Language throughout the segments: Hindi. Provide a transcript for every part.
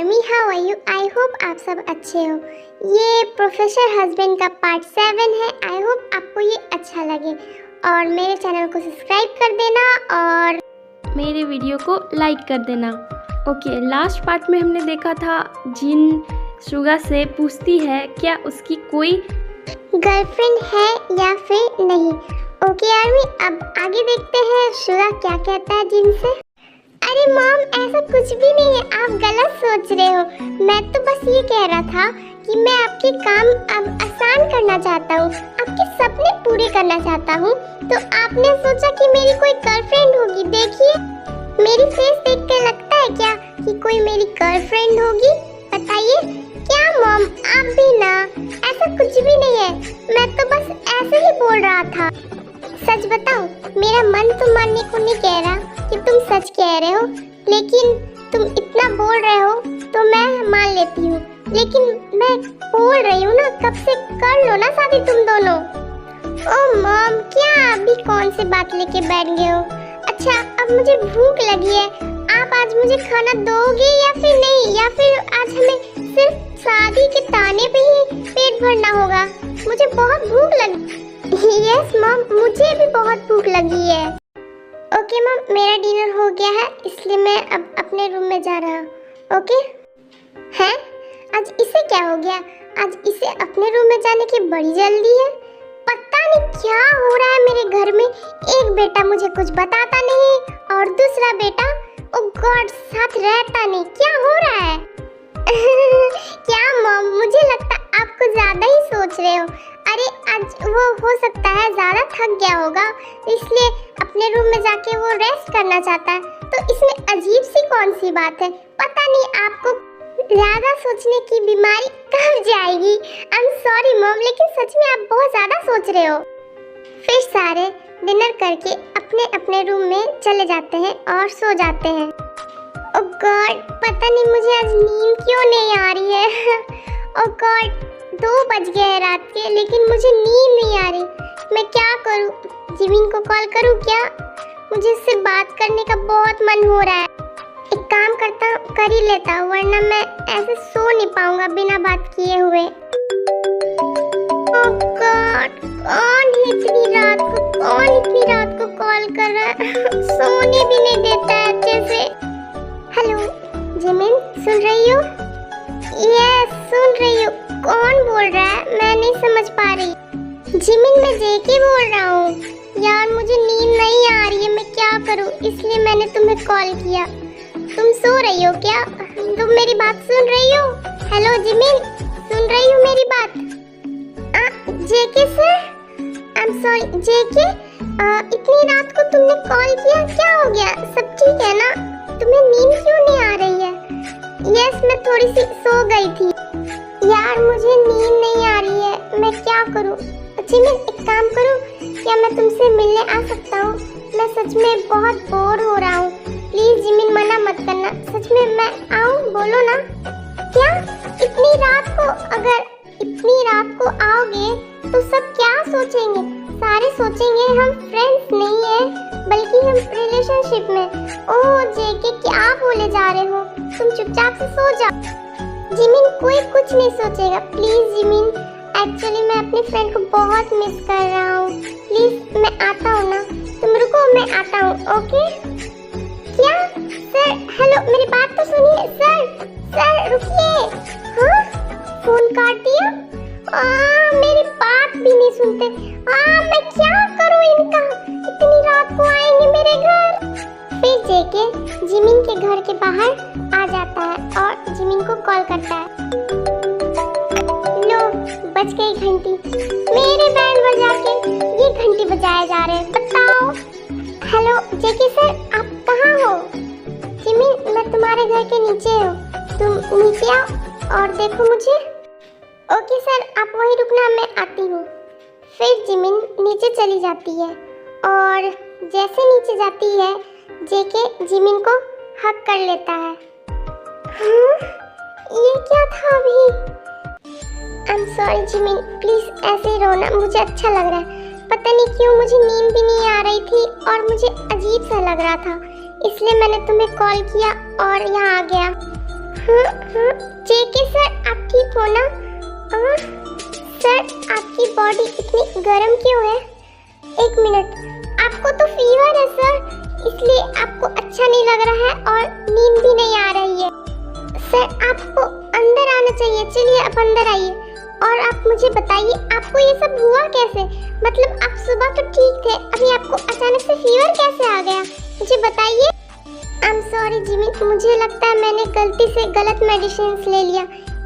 Army, how are you? I hope आप सब अच्छे हो। ये प्रोफेसर हस्बैंड का पार्ट 7 है। आई होप आपको ये अच्छा लगे और मेरे चैनल को सब्सक्राइब कर देना और मेरे वीडियो को लाइक कर देना। ओके, लास्ट पार्ट में हमने देखा था जिन सुगा से पूछती है क्या उसकी कोई गर्लफ्रेंड है या फिर नहीं। ओके आर्मी, अब आगे देखते हैं सुगा क्या कहता है जिन से। अरे मॉम, ऐसा कुछ भी नहीं है, आप गलत सोच रहे हो। मैं तो बस ये कह रहा था कि मैं आपके काम अब आसान करना चाहता हूँ, आपके सपने पूरे करना चाहता हूँ। तो आपने सोचा कि मेरी कोई गर्लफ्रेंड होगी। देखिए, मेरी फेस देख के लगता है क्या कि कोई मेरी गर्लफ्रेंड होगी? बताइए क्या मॉम, आप भी ना, ऐसा कुछ भी नहीं है। मैं तो बस ऐसे ही बोल रहा था। सच बताओ, मेरा मन तो मानने को नहीं कह रहा कि तुम सच कह रहे हो, लेकिन तुम इतना बोल रहे हो तो मैं मान लेती हूँ। लेकिन मैं बोल रही हूँ ना, कब से कर लो ना शादी तुम दोनों। ओ मॉम, क्या अभी कौन सी बात लेके बैठ गए हो? अच्छा, अब मुझे भूख लगी है, आप आज मुझे खाना दोगे या फिर नहीं? या फिर आज हमें सिर्फ शादी के ताने पे ही पेट भरना होगा? मुझे बहुत भूख लगी। यस मॉम, मुझे भी बहुत भूख लगी है। ओके मॉम, मेरा डिनर हो गया है, इसलिए मैं अब अपने रूम में जा रहा हूँ। ओके? हैं? आज इसे क्या हो गया? आज इसे अपने रूम में जाने की बड़ी जल्दी है। पता नहीं क्या हो रहा है मेरे घर में। एक बेटा मुझे कुछ बताता नहीं और दूसरा बेटा ओ गॉड साथ रहता नहीं। क्या हो रहा है? क्या मॉम, मुझे लगता आपको ज्यादा ही सोच रहे हो। अरे आज वो हो सकता है ज्यादा थक गया होगा, इसलिए अपने रूम में जाके वो रेस्ट करना चाहता है। तो इसमें अजीब सी कौन सी बात है? पता नहीं आपको ज्यादा सोचने की बीमारी कब जाएगी। आई एम सॉरी मॉम, लेकिन सच में आप बहुत ज्यादा सोच रहे हो। फिर सारे डिनर करके अपने अपने रूम में चले जाते हैं और सो जाते हैं। ओह गॉड, पता नहीं मुझे आज नींद क्यों नहीं आ रही है। ओह गॉड, 2 बज गए हैं रात के, लेकिन मुझे नींद नहीं आ रही। मैं क्या करूं? जिमिन को कॉल करूं क्या? मुझे इससे बात करने का बहुत मन हो रहा है। एक काम करता हूं, कर ही लेता हूं, वरना मैं ऐसे सो नहीं पाऊंगा बिना बात किए हुए। ओह गॉड, कौन इतनी रात को कॉल कर रहा है? सोने भी नहीं देता है अच्छे से। हेलो जिमिन, सुन रही हो? यस, सुन रही हूँ। कौन बोल रहा है? मैं नहीं समझ पा रही। जिमिन, मैं जेके बोल रहा हूँ। यार मुझे नींद नहीं आ रही है, मैं क्या करूँ, इसलिए मैंने तुम्हें कॉल किया। तुम सो रही हो क्या? तुम मेरी बात सुन रही हो? हेलो जिमिन, सुन रही हो मेरी बात? जेके सर, आई एम सॉरी जेके, इतनी रात को तुमने कॉल किया, क्या हो गया? सब ठीक है ना? तुम्हें नींद क्यों नहीं आ रही है? यस, मैं थोड़ी सी सो गई थी। यार मुझे नींद नहीं आ रही है, मैं क्या करूं? जिमिन, एक काम करूं, क्या मैं तुमसे मिलने आ सकता हूं? मैं सच में बहुत बोर हो रहा हूं। प्लीज जिमिन, मना मत करना, सच में मैं आऊं, बोलो ना। क्या इतनी रात को? अगर इतनी रात को आओगे तो सब क्या सोचेंगे? सारे सोचेंगे हम फ्रेंड्स नहीं है, बल्कि हम रिलेशनशिप में। ओह जेके, क्या बोले जा रहे हो? तुम चुपचाप से सो जाओ। जिमिन, कोई कुछ नहीं सोचेगा। प्लीज जिमिन, एक्चुअली मैं अपने फ्रेंड को बहुत मिस कर रहा हूँ। प्लीज मैं आता हूँ ना, तुम रुको, मैं आता हूँ। ओके? क्या सर? हेलो, मेरी बात तो सुनिए सर। सर रुकिए। हाँ, फोन काट दिया। मेरी बात भी नहीं सुनते। मैं क्या करूँ इनका? इतनी रात को आएंगे मेरे घर। फिर जेके जिमिन के घर के बाहर आ जाता है और जिमिन को कॉल करता है। लो, बज गई घंटी। मेरे बैंड बजा के ये घंटी बजाए जा रहे हैं, बताओ। हेलो जेके सर, आप कहाँ हो? जिमिन, मैं तुम्हारे घर के नीचे हूँ, तुम नीचे आओ और देखो मुझे। ओके सर, आप वहीं रुकना, मैं आती हूँ। फिर जिमिन नीचे चली जाती है और जैसे नीचे जाती है जेके जिमिन को हक कर लेता है। हाँ? ये क्या था अभी? I am sorry Jimin, please ऐसे ही रोना, मुझे अच्छा लग रहा है। पता नहीं क्यों मुझे नींद भी नहीं आ रही थी और मुझे अजीब सा लग रहा था, इसलिए मैंने तुम्हें कॉल किया और यहाँ आ गया। हाँ जेके सर, आप ठीक हो ना? हाँ सर, आपकी बॉडी इतनी गर्म क्यों है? एक मिनट, आपको तो फीवर है सर, इसलिए आपको अच्छा नहीं लग रहा है और नींद भी नहीं आ रही है। सर आपको अंदर आना चाहिए, चलिए आप अंदर आइए। और आप मुझे बताइए, आपको ये सब हुआ कैसे? मतलब आप सुबह तो ठीक थे, अभी आपको अचानक से फीवर कैसे आ गया? मुझे बताइए। आई एम सॉरी जिमी, मुझे लगता है मैंने गलती से गलत मेडिसिन ले लिया,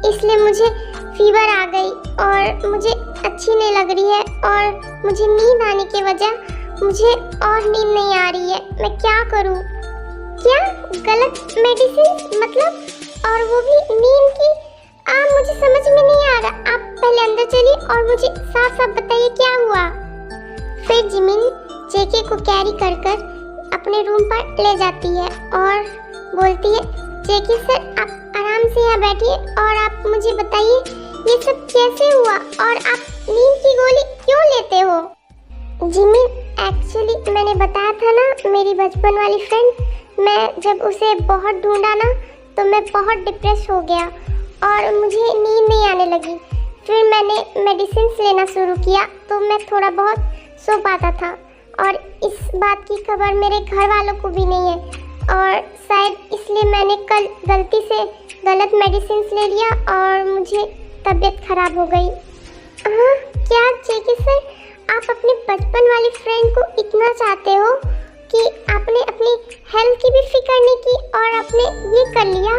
इसलिए मुझे फीवर आ गई और मुझे अच्छी नहीं लग रही है और मुझे नींद आने की वजह मुझे और नींद नहीं आ रही है। मैं क्या करूं? क्या गलत मेडिसिन मतलब? और वो भी नींद की? मुझे समझ में नहीं आ रहा। आप पहले अंदर चलिए और मुझे साफ साफ बताइए क्या हुआ। फिर जिमिन जेके को कैरी कर कर अपने रूम पर ले जाती है और बोलती है, जेके सर आप आराम से यहाँ बैठिए और आप मुझे बताइए ये सब कैसे हुआ और आप नींद की गोली क्यों लेते हो? जिमिन एक्चुअली मैंने बताया था ना, मेरी बचपन वाली फ्रेंड, मैं जब उसे बहुत ढूंढा ना तो मैं बहुत डिप्रेस हो गया और मुझे नींद नहीं आने लगी। फिर मैंने मेडिसिन लेना शुरू किया तो मैं थोड़ा बहुत सो पाता था और इस बात की खबर मेरे घर वालों को भी नहीं है और शायद इसलिए मैंने कल गलती से गलत मेडिसिन ले लिया और मुझे तबीयत खराब हो गई। हाँ क्या जेके सर, आप अपने बचपन वाली फ्रेंड को इतना चाहते हो कि आपने अपनी हेल्थ की भी फिक्र नहीं की और आपने ये कर लिया?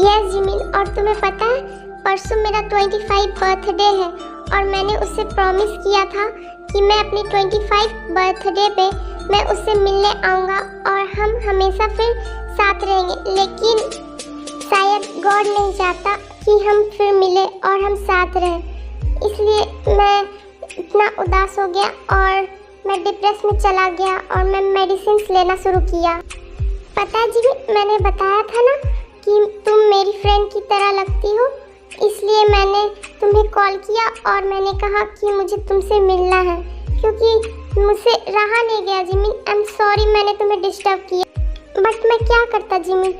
यस जिमिन, और तुम्हें पता है परसों मेरा 25 बर्थडे है और मैंने उससे प्रॉमिस किया था कि मैं अपनी 25 बर्थडे पे मैं उससे मिलने आऊँगा और हम हमेशा फिर साथ रहेंगे, लेकिन शायद गॉड नहीं चाहता कि हम फिर मिले और हम साथ रहें, इसलिए मैं इतना उदास हो गया और मैं डिप्रेस में चला गया और मैं मेडिसिन लेना शुरू किया। पता है जी, मैंने बताया था ना कि तुम मेरी फ्रेंड की तरह लगती हो, इसलिए मैंने तुम्हें कॉल किया और मैंने कहा कि मुझे तुमसे मिलना है क्योंकि मुझसे रहा नहीं गया। जिमिन आई एम सॉरी, मैंने तुम्हें डिस्टर्ब किया, बट मैं क्या करता जिमिन।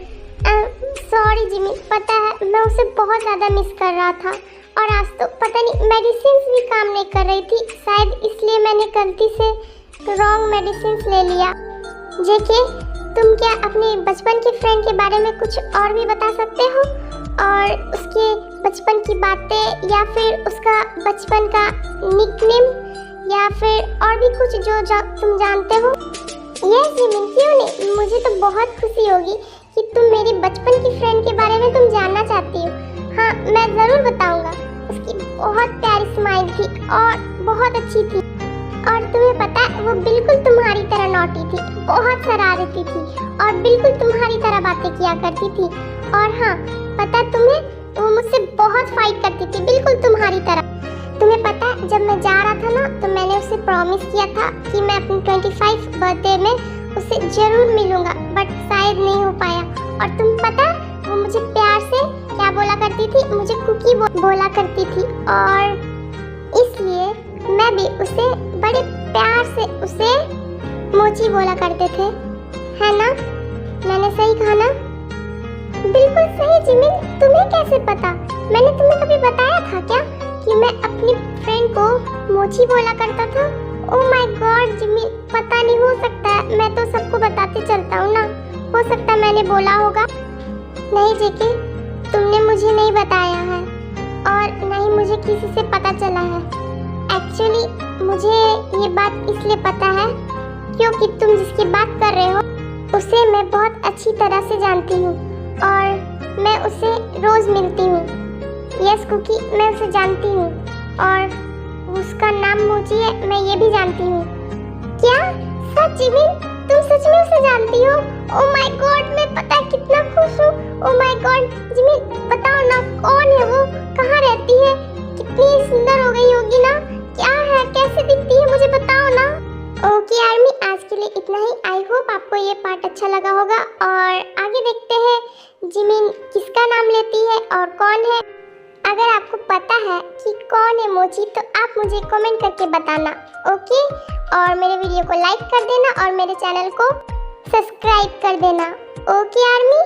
सॉरी जिमिन, पता है मैं उसे बहुत ज़्यादा मिस कर रहा था और आज तो पता नहीं मेडिसिन भी काम नहीं कर रही थी, शायद इसलिए मैंने गलती से रॉन्ग मेडिसिन ले लिया। जेके तुम क्या अपने बचपन के फ्रेंड के बारे में कुछ और भी बता सकते हो और उसके बचपन की बातें या फिर उसका बचपन का निकनेम या फिर और भी कुछ जो तुम जानते हो? यस जिमिन, क्यों नहीं, मुझे तो बहुत खुशी होगी कि तुम मेरी बचपन की फ्रेंड के बारे में तुम जानना चाहती हो। हाँ मैं ज़रूर बताऊंगा। उसकी बहुत प्यारी स्माइल थी और बहुत अच्छी थी और तुम्हें पता है वो बिल्कुल तुम्हारी तरह नॉटी थी, बहुत शरारती थी और बिल्कुल तुम्हारी तरह बातें किया करती थी। और हाँ पता तुम्हें, वो मुझसे बहुत फाइट करती थी, बिल्कुल तुम्हारी तरह। तुम्हें पता है जब मैं जा रहा था ना तो मैंने उसे प्रॉमिस किया था कि मैं अपनी 25 बर्थडे में उससे ज़रूर मिलूंगा, बट शायद नहीं हो पाया। और तुम पता वो मुझे प्यार से क्या बोला करती थी, मुझे कुकी बोला करती थी और इसलिए मैं भी उसे बड़े प्यार से उसे मोची बोला करते थे, है ना? मैंने सही कहा ना? बिल्कुल सही जिमिन, तुम्हें कैसे पता? मैंने तुम्हें कभी बताया था क्या कि मैं अपनी फ्रेंड को मोची बोला करता था? ओह माय गॉड जिमिन, पता नहीं, हो सकता है मैं तो सबको बताते चलता हूँ ना, हो सकता है मैंने बोला होगा। नहीं जेके, तुमने मुझे नहीं बताया है और नहीं मुझे किसी से पता चला है। एक्चुअली मुझे ये बात इसलिए पता है क्योंकि तुम जिसकी बात कर रहे हो उसे मैं बहुत अच्छी तरह से जानती हूँ और मैं उससे रोज़ मिलती हूँ। यस कुकी, मैं उसे जानती हूँ और उसका नाम मोची है, मैं ये भी जानती हूँ। क्या सच जिमिन, तुम सच में उसे जानती हो? ओह माय गॉड, मैं पता कितना खुश हूँ। ओह माय गॉड जिमिन, बताओ ना कौन है वो, कहाँ रहती है, कितनी सुंदर हो गई होगी ना, क्या है, कैसे दिखती है, मुझे बताओ ना। ओके आर्मी, आज के लिए इतना ही। आई होप आपको ये पार्ट अच्छा लगा होगा और आगे देखते हैं जिमिन किसका नाम लेती है और कौन है। अगर आपको पता है कि कौन है मोची तो आप मुझे कमेंट करके बताना, ओके? और मेरे वीडियो को लाइक कर देना और मेरे चैनल को सब्सक्राइब कर देना, ओके आर्मी?